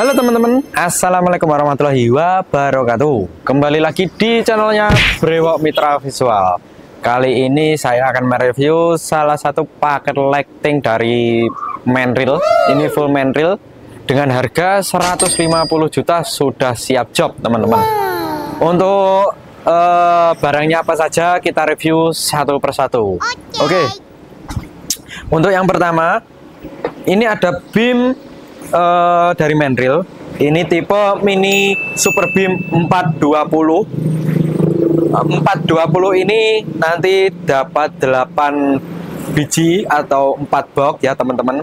Halo teman-teman, assalamualaikum warahmatullahi wabarakatuh. Kembali lagi di channelnya Brewok Mitra Visual. Kali ini saya akan mereview salah satu paket lighting dari Manreal. Ini full Manreal dengan harga 150 juta sudah siap job teman-teman. Untuk barangnya apa saja kita review satu persatu. Oke. Untuk yang pertama, ini ada beam dari Manreal. Ini tipe mini super beam 420. 420 ini nanti dapat 8 biji atau 4 box ya teman-teman.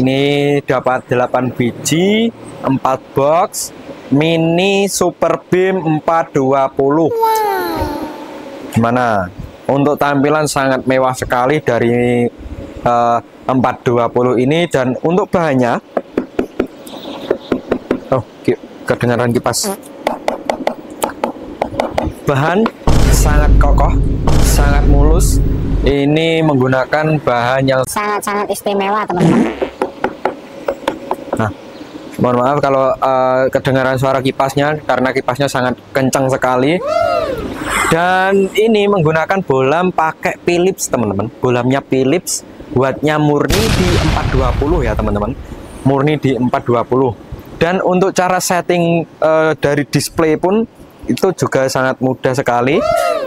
Ini dapat 8 biji, 4 box mini super beam 420. Gimana? Untuk tampilan sangat mewah sekali dari 420 ini. Dan untuk bahannya, kedengaran kipas. Bahan sangat kokoh, sangat mulus. Ini menggunakan bahan yang sangat istimewa teman-teman. Nah, mohon maaf kalau kedengaran suara kipasnya karena kipasnya sangat kencang sekali. Dan ini menggunakan bolam pakai Philips teman-teman. Bolamnya Philips, wattnya murni di 420 ya teman-teman. Murni di 420. Dan untuk cara setting dari display pun itu juga sangat mudah sekali.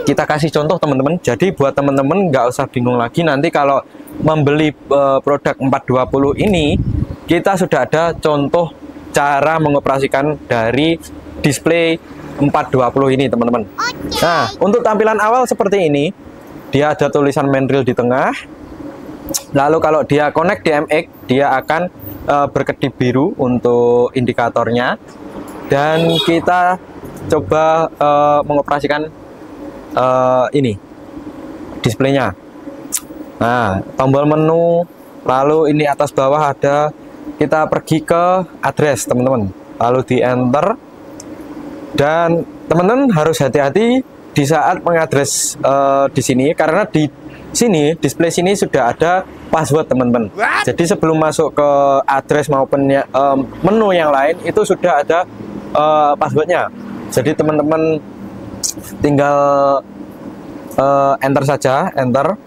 Kita kasih contoh teman-teman. Jadi buat teman-teman nggak usah bingung lagi nanti kalau membeli produk 420 ini, kita sudah ada contoh cara mengoperasikan dari display 420 ini teman-teman. Nah, untuk tampilan awal seperti ini, dia ada tulisan Manreal di tengah. Lalu kalau dia connect DMX, dia akan berkedip biru untuk indikatornya. Dan kita coba mengoperasikan ini displaynya. Nah, tombol menu, lalu ini atas bawah ada, kita pergi ke address teman-teman, lalu di enter. Dan teman-teman harus hati-hati di saat mengadres di sini, karena di sini display sini sudah ada password teman-teman. Jadi sebelum masuk ke address maupun menu yang lain itu sudah ada passwordnya. Jadi teman-teman tinggal enter saja, enter.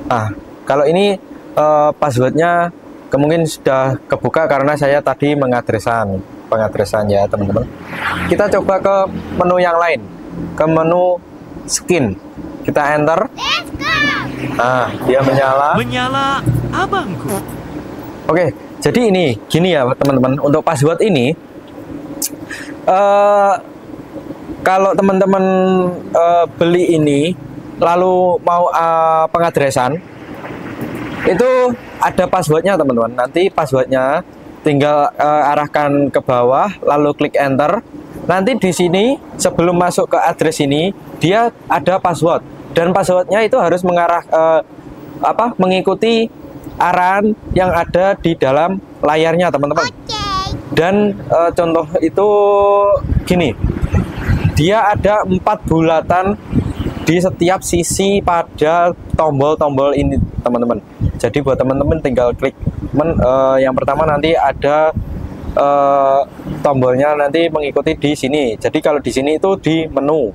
Nah, kalau ini passwordnya kemungkinan sudah kebuka karena saya tadi pengadresan ya teman-teman. Kita coba ke menu yang lain, ke menu skin. Kita enter. Nah, dia menyala abangku. Oke, jadi ini gini ya teman-teman. Untuk password ini, kalau teman-teman beli ini lalu mau pengadresan, itu ada passwordnya teman-teman. Nanti passwordnya tinggal arahkan ke bawah lalu klik enter. Nanti di sini sebelum masuk ke address ini dia ada password, dan passwordnya itu harus mengarah mengikuti arahan yang ada di dalam layarnya teman-teman. Dan contoh itu gini, dia ada 4 bulatan di setiap sisi pada tombol-tombol ini teman-teman. Jadi buat teman-teman tinggal klik yang pertama, nanti ada tombolnya nanti mengikuti di sini. Jadi kalau di sini itu di menu.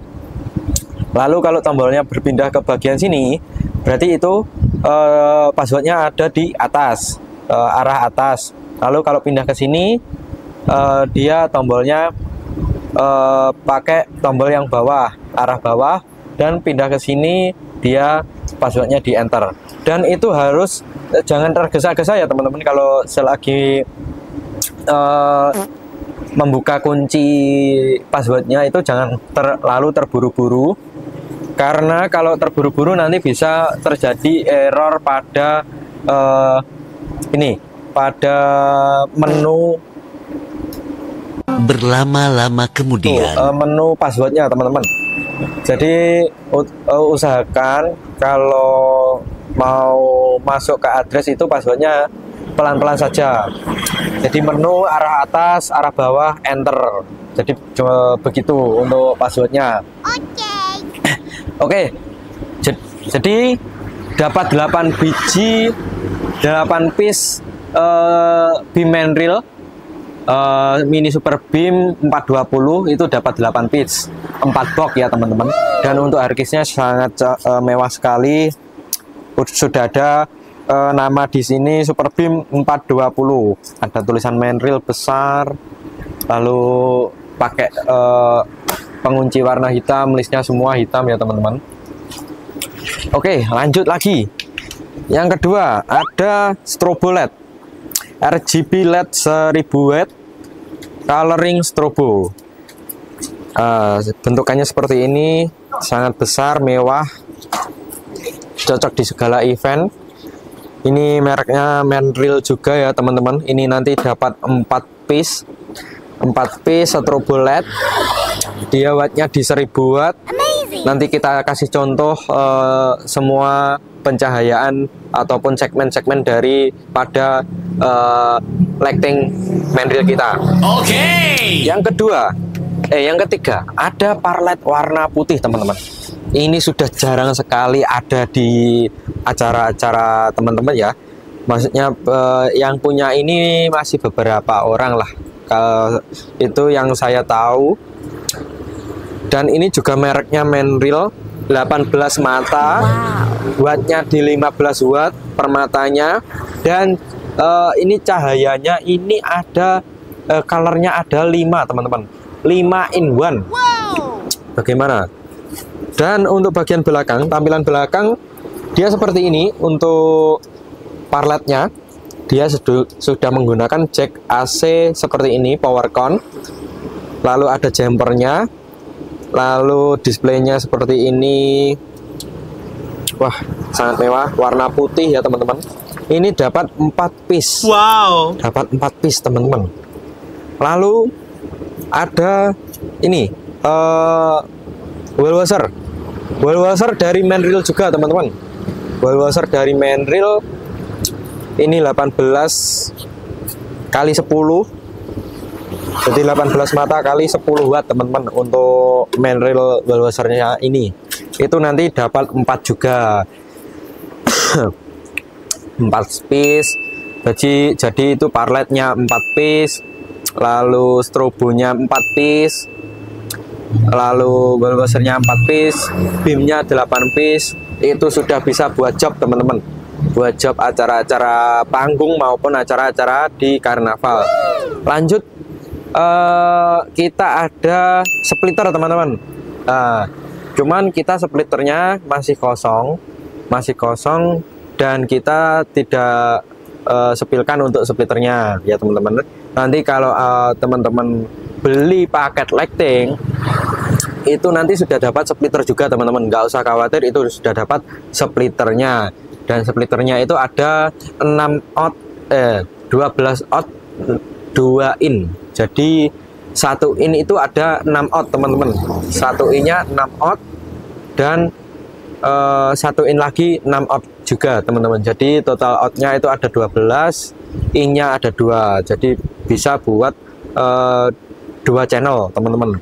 Lalu kalau tombolnya berpindah ke bagian sini, berarti itu passwordnya ada di atas, arah atas. Lalu kalau pindah ke sini, dia tombolnya pakai tombol yang bawah, arah bawah, dan pindah ke sini dia passwordnya di enter. Dan itu harus jangan tergesa-gesa ya teman-teman. Kalau selagi membuka kunci passwordnya itu jangan terlalu terburu-buru, karena kalau terburu-buru nanti bisa terjadi error pada pada menu. Berlama-lama kemudian menu passwordnya teman-teman. Jadi usahakan kalau mau masuk ke address itu passwordnya pelan-pelan saja. Jadi menu arah atas, arah bawah, enter. Jadi cuma begitu untuk passwordnya. Oke. Jadi dapat 8 biji, 8 piece beam Manreal Mini Super Beam 420 itu dapat 8 piece, 4 box ya teman-teman. Dan untuk hardcase-nya sangat mewah sekali. Sudah ada nama di sini Super Beam 420. Ada tulisan Manreal besar. Lalu pakai pengunci warna hitam, listnya semua hitam ya teman-teman. Oke, lanjut lagi. Yang kedua ada strobo LED, RGB LED 1000 watt, coloring strobo. Bentukannya seperti ini, sangat besar, mewah, cocok di segala event. Ini mereknya Manreal juga ya teman-teman. Ini nanti dapat 4 piece strobo LED. Dia wattnya di 1000 watt. Nanti kita kasih contoh semua pencahayaan ataupun segmen-segmen daripada lighting Manreal kita. Oke. Yang ketiga ada parlet warna putih teman-teman. Ini sudah jarang sekali ada di acara-acara teman-teman ya. Maksudnya yang punya ini masih beberapa orang lah. Itu yang saya tahu. Dan ini juga mereknya Manreal, 18 mata, wattnya di 15 watt per matanya. Dan ini cahayanya ini ada colornya ada 5 teman-teman, 5 in 1. Bagaimana? Dan untuk bagian belakang, tampilan belakang dia seperti ini. Untuk parletnya dia sudah menggunakan jack AC seperti ini, power con. Lalu ada jumpernya. Lalu displaynya seperti ini. Wah, sangat mewah, warna putih ya teman-teman. Ini dapat 4 piece. Wow. Dapat 4 piece teman-teman. Lalu ada ini wheel washer dari Manreal juga teman-teman. Wheel washer dari Manreal ini 18 kali 10. Jadi 18 mata kali 10 watt teman-teman untuk Manreal wheel washernya ini. Itu nanti dapat 4 juga. 4 piece. Jadi itu parletnya 4 piece. Lalu strobonya 4 piece. Lalu wheel washernya 4 piece. Beamnya 8 piece. Itu sudah bisa buat job teman-teman. Buat job acara-acara panggung maupun acara-acara di karnaval. Lanjut. Kita ada splitter teman-teman. Cuman kita splitternya masih kosong dan kita tidak sepilkan untuk splitternya ya teman-teman. Nanti kalau teman-teman beli paket lighting itu nanti sudah dapat splitter juga teman-teman. Nggak usah khawatir, itu sudah dapat splitternya. Dan splitternya itu ada 12 out 2 in. Jadi 1 in itu ada 6 out teman-teman. 1 in-nya 6 out dan 1 in lagi 6 out juga teman-teman. Jadi total out-nya itu ada 12, in-nya ada 2. Jadi bisa buat 2 channel teman-teman.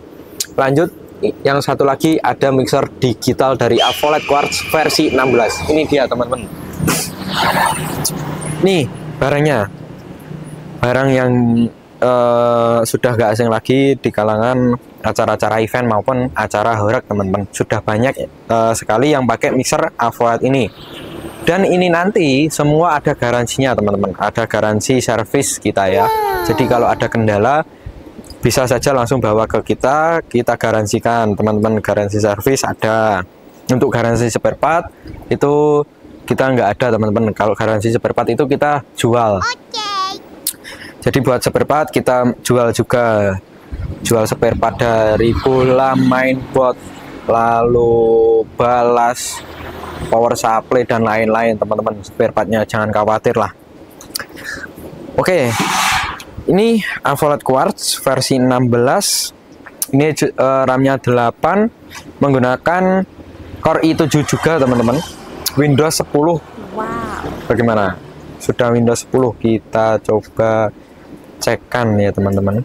Lanjut, yang satu lagi ada mixer digital dari AVOLED Quartz versi 16. Ini dia teman-teman. Nih barangnya, barang yang sudah gak asing lagi di kalangan acara-acara event maupun acara horeg teman-teman. Sudah banyak sekali yang pakai mixer AVOLED ini. Dan ini nanti semua ada garansinya teman-teman. Ada garansi servis kita ya. Jadi kalau ada kendala bisa saja langsung bawa ke kita garansikan teman-teman. Garansi servis ada. Untuk garansi spare part itu kita nggak ada teman-teman. Kalau garansi spare part itu kita jual. Jadi buat spare part kita jual juga. Jual spare part dari bola mainboard, lalu balas, power supply dan lain-lain teman-teman. Spare partnya jangan khawatir lah. Oke, ini AVOLED Quartz versi 16. Ini RAM-nya 8, menggunakan Core i7 juga teman-teman. Windows 10. Bagaimana? Sudah Windows 10, kita coba cekkan ya teman-teman.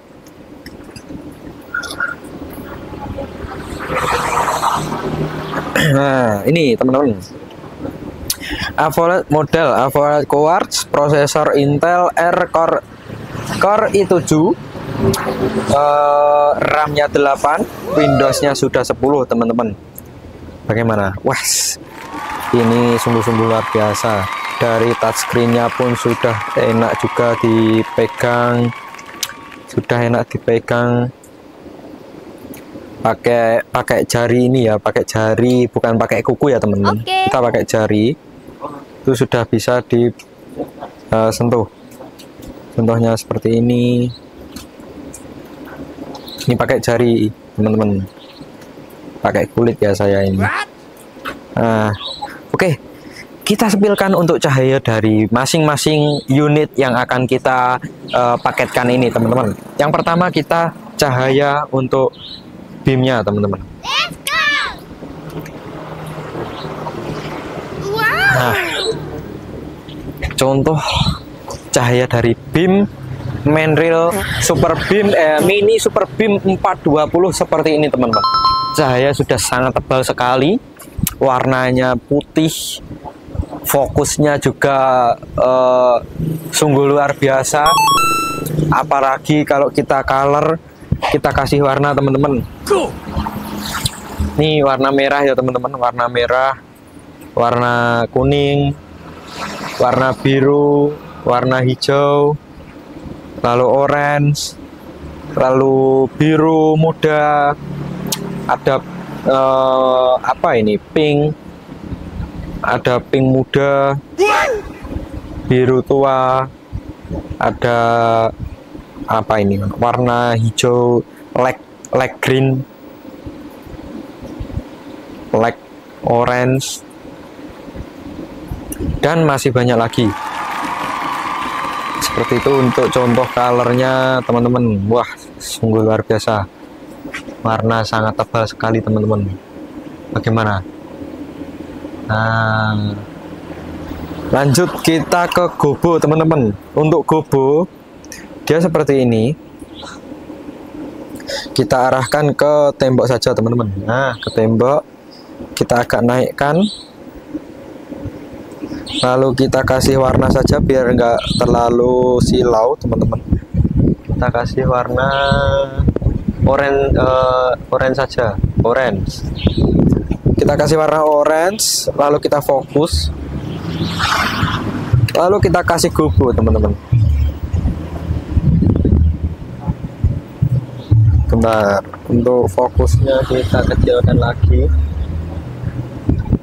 Nah ini teman-teman, AVOLED model AVOLED Quartz, prosesor Intel Core i7 RAM-nya 8, Windows-nya sudah 10 teman-teman. Bagaimana? Wah, ini sungguh-sungguh luar biasa. Dari touchscreen-nya pun sudah enak juga dipegang, pakai jari ini ya, pakai jari, bukan pakai kuku ya teman-teman. Kita pakai jari itu sudah bisa disentuh. Contohnya seperti ini. Ini pakai jari teman-teman, pakai kulit ya saya ini. Nah, oke, kita sepilkan untuk cahaya dari masing-masing unit yang akan kita paketkan ini teman-teman. Yang pertama kita cahaya untuk beamnya teman-teman. Nah, contoh cahaya dari beam main rail super beam mini super beam 420 seperti ini teman-teman. Cahaya sudah sangat tebal sekali, warnanya putih, fokusnya juga sungguh luar biasa. Apalagi kalau kita color, kita kasih warna teman-teman. Ini warna merah ya teman-teman, warna merah, warna kuning, warna biru, warna hijau, lalu orange, lalu biru muda, ada apa ini, pink, ada pink muda, biru tua, ada apa ini, warna hijau, light green, light orange, dan masih banyak lagi. Seperti itu untuk contoh colornya teman-teman. Wah, sungguh luar biasa, warna sangat tebal sekali teman-teman. Bagaimana? Nah, lanjut kita ke gobo teman-teman. Untuk gobo dia seperti ini, kita arahkan ke tembok saja teman-teman. Nah, ke tembok kita agak naikkan, lalu kita kasih warna saja biar enggak terlalu silau teman-teman. Kita kasih warna orange saja, orange. Kita kasih warna orange, lalu kita fokus, lalu kita kasih gobo teman-teman. Bentar, untuk fokusnya kita kecilkan lagi.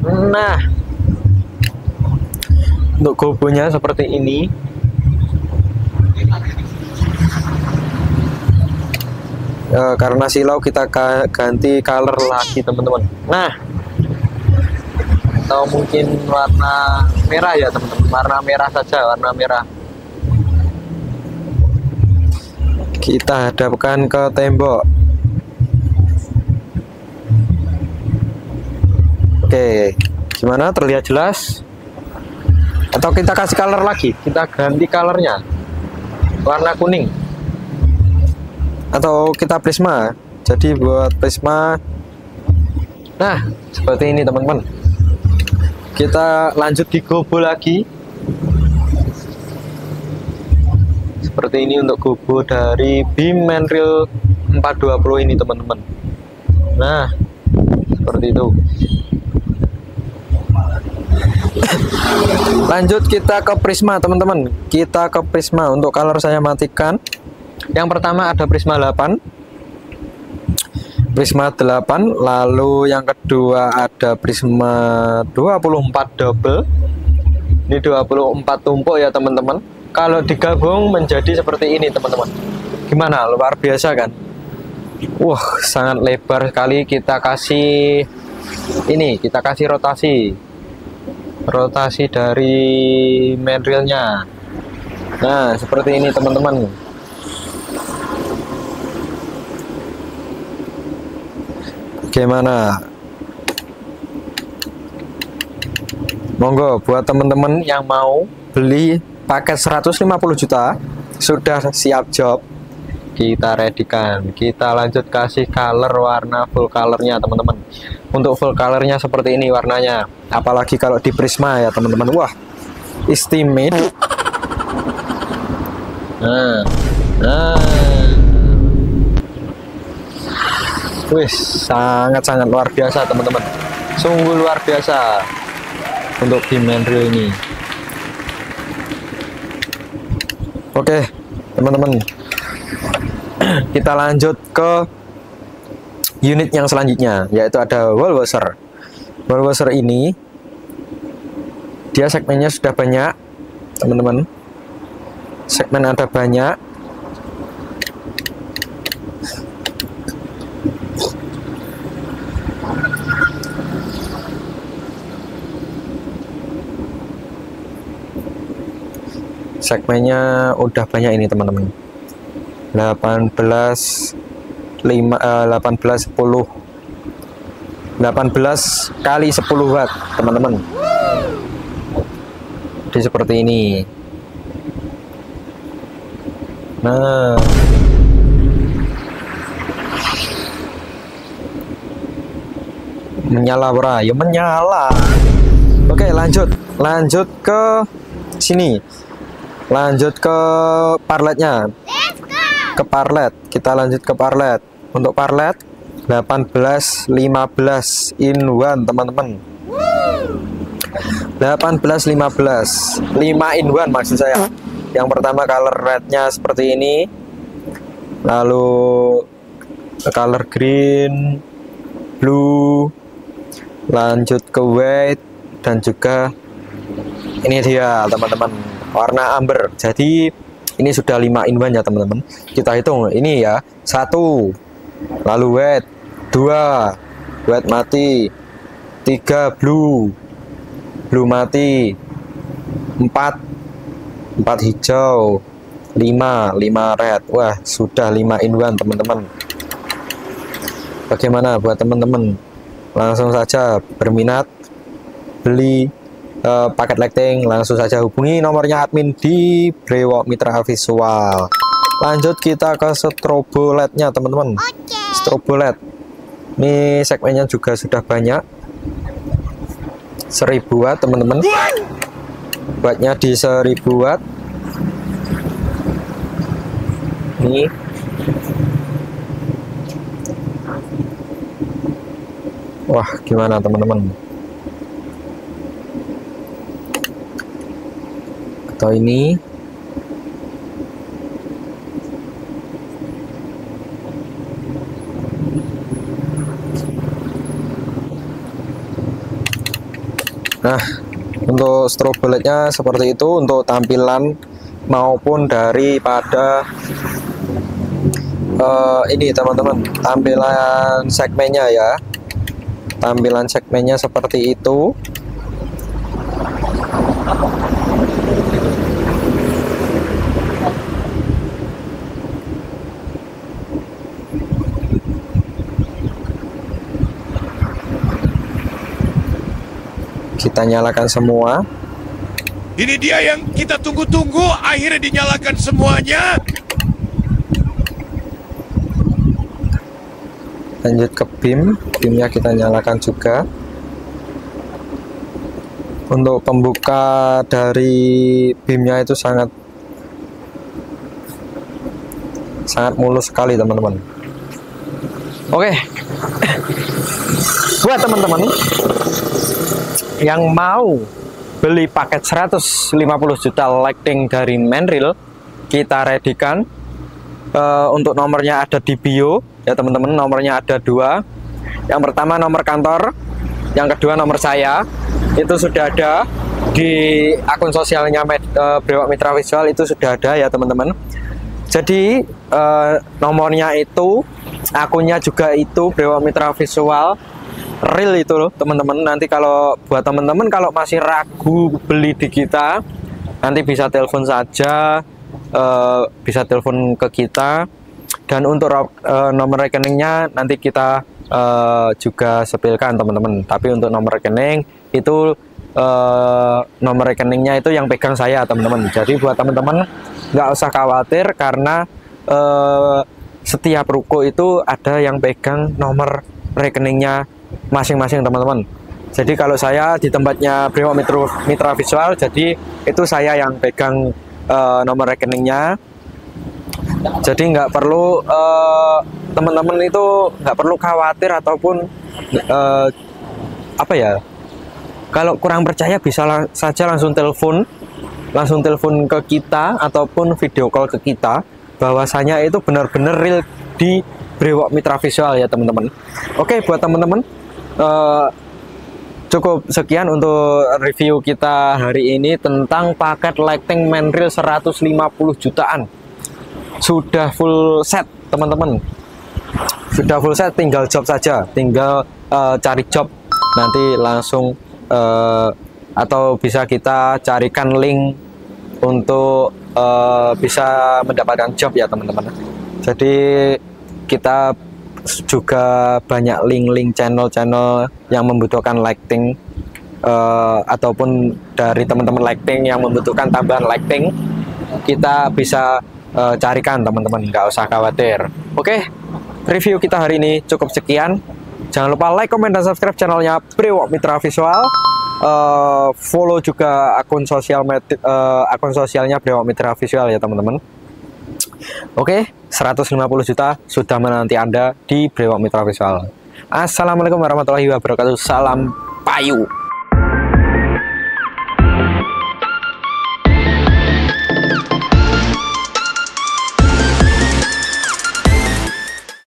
Nah, untuk gobonya seperti ini. Karena silau kita ganti color lagi teman-teman. Nah, atau mungkin warna merah ya teman-teman, warna merah saja, warna merah. Kita hadapkan ke tembok. Oke, gimana, terlihat jelas? Atau kita kasih color lagi, kita ganti colornya warna kuning, atau kita prisma. Jadi buat prisma. Nah, seperti ini teman-teman. Kita lanjut di gobo lagi. Seperti ini untuk gobo dari beam main rail 420 ini teman-teman. Nah, seperti itu. Lanjut kita ke prisma teman-teman. Kita ke prisma. Untuk color saya matikan. Yang pertama ada prisma 8, prisma 8, lalu yang kedua ada prisma 24 double. Ini 24 tumpuk ya teman-teman. Kalau digabung menjadi seperti ini teman-teman. Gimana, luar biasa kan? Wah, sangat lebar sekali. Kita kasih ini, kita kasih rotasi dari main railnya. Nah, seperti ini teman-teman. Bagaimana? Monggo buat teman-teman yang mau beli paket 150 juta, sudah siap job, kita readykan. Kita lanjut kasih color, warna full colornya teman-teman. Untuk full colornya seperti ini warnanya. Apalagi kalau di prisma ya teman-teman. Wah, istimewa. Nah, Wih, sangat-sangat luar biasa teman-teman. Sungguh luar biasa untuk BIM Mandrill ini. Oke, teman-teman. Kita lanjut ke unit yang selanjutnya, yaitu ada wall washer. Wall washer ini dia segmennya sudah banyak, teman-teman. Segmen ada banyak. Segmennya udah banyak ini teman-teman. 18 10 18 kali 10 watt teman-teman. Jadi seperti ini. Nah, menyala bra, ya menyala. Oke, lanjut ke sini. Lanjut ke parletnya. Ke parlet, kita lanjut ke parlet. Untuk parlet 18 15 in 1 teman-teman. 18 15 5 in 1 maksud saya. Yang pertama color rednya seperti ini, lalu color green, blue, lanjut ke white, dan juga ini dia teman-teman, warna amber. Jadi ini sudah 5 in 1 ya teman-teman. Kita hitung ini ya, 1, lalu white, 2, white mati, 3 blue, blue mati, 4 hijau, 5 red. Wah, sudah 5 in 1 teman-teman. Bagaimana buat teman-teman? Langsung saja berminat beli paket lighting, langsung saja hubungi nomornya admin di Brewok Mitra Visual. Lanjut kita ke strobo LED-nya teman-teman. Strobo LED ini segmennya juga sudah banyak, 1000 watt teman-teman. Wattnya di 1000 watt. Ini wah, gimana teman-teman? Atau ini nah, untuk strobo LED-nya seperti itu untuk tampilan maupun daripada ini teman-teman, tampilan segmennya ya. Tampilan segmennya seperti itu. Kita nyalakan semua. Ini dia yang kita tunggu-tunggu, akhirnya dinyalakan semuanya. Lanjut ke BIM-nya kita nyalakan juga. Untuk pembuka dari BIM-nya itu sangat mulus sekali teman-teman. Oke, buat teman-teman yang mau beli paket 150 juta lighting dari Mandrill, kita readykan. Untuk nomornya ada di bio ya teman-teman. Nomornya ada 2. Yang pertama nomor kantor, yang kedua nomor saya. Itu sudah ada di akun sosialnya Brewok Mitra Visual, itu sudah ada ya teman-teman. Jadi nomornya itu, akunnya juga itu Brewok Mitra Visual real itu loh teman-teman. Nanti kalau buat teman-teman kalau masih ragu beli di kita, nanti bisa telepon saja, bisa telepon ke kita. Dan untuk nomor rekeningnya nanti kita juga sepilkan teman-teman. Tapi untuk nomor rekening itu nomor rekeningnya itu yang pegang saya teman-teman. Jadi buat teman-teman nggak usah khawatir, karena setiap ruko itu ada yang pegang nomor rekeningnya masing-masing teman-teman. Jadi kalau saya di tempatnya Brewok Mitra Visual, jadi itu saya yang pegang nomor rekeningnya. Jadi nggak perlu teman-teman itu nggak perlu khawatir ataupun apa ya, kalau kurang percaya bisa saja langsung telepon ke kita ataupun video call ke kita, bahwasanya itu benar-benar real di Brewok Mitra Visual ya teman-teman. Oke, buat teman-teman cukup sekian untuk review kita hari ini tentang paket lighting Manreal 150 jutaan. Sudah full set teman-teman, sudah full set, tinggal job saja, tinggal cari job nanti langsung atau bisa kita carikan link untuk bisa mendapatkan job ya teman-teman. Jadi kita juga banyak link-link channel-channel yang membutuhkan lighting ataupun dari teman-teman lighting yang membutuhkan tambahan lighting, kita bisa carikan teman-teman, nggak usah khawatir. Oke, review kita hari ini cukup sekian. Jangan lupa like, comment, dan subscribe channelnya Brewok Mitra Visual. Follow juga akun sosialnya Brewok Mitra Visual ya teman-teman. Oke, 150 juta sudah menanti Anda di Brewok Mitra Visual. Assalamualaikum warahmatullahi wabarakatuh. Salam payu.